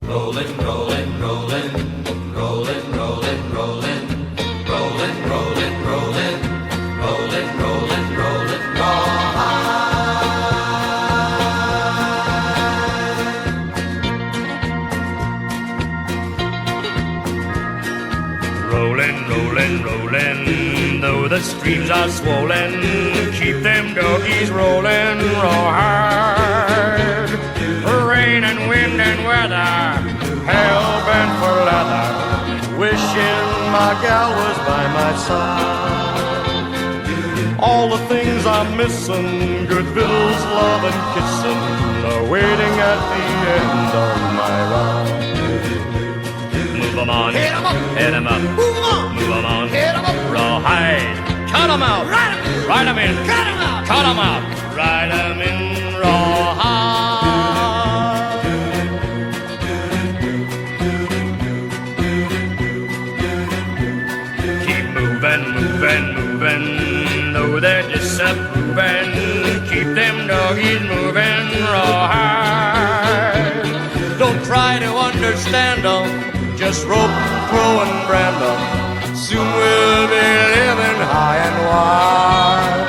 Rollin', rollin', rollin', rollin', rollin', rollin', rollin', rollin', rollin', rollin', rollin', rollin', Rollin', rollin', rollin', though the streams are swollen, keep them doggies rollin' real hard. Rain and wind and weather, hell-bent for leather, wishing my gal was by my side. All the things I'm missing, good victuals, love and kissing, are waiting at the end of my ride. Move 'em on, hit 'em up, hit 'em up, move 'em on, move 'em on, hit 'em up, rawhide, cut 'em out, ride 'em in, cut 'em out, cut 'em out, ride 'em in, rawhide. Keep moving, moving, moving, though they're disapproving, keep them doggies moving, rawhide. Don't try to understand 'em, just rope, throw, and brand 'em. Soon we'll be living high and wide.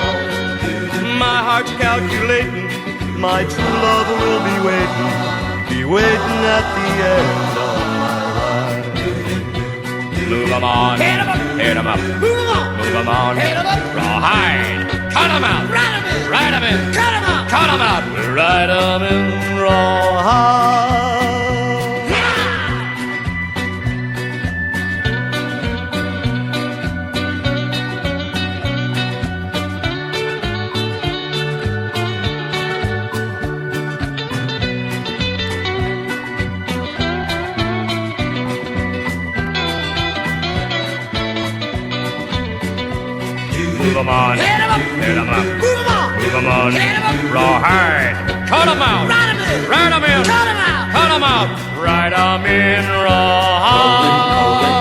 My heart's calculating, my true love will be waiting at the end of my ride. Move 'em on, hit 'em up, hit 'em up, move 'em on, move 'em on, hit 'em up, rawhide, cut 'em out, ride 'em in, ride 'em in, cut 'em out, cut 'em out, ride 'em in, rawhide. Move 'em on, hit 'em up, hit 'em up, move 'em on, move 'em on, hit 'em up, rawhide, cut 'em out, ride 'em in, cut 'em out, cut 'em out, ride 'em in, rawhide.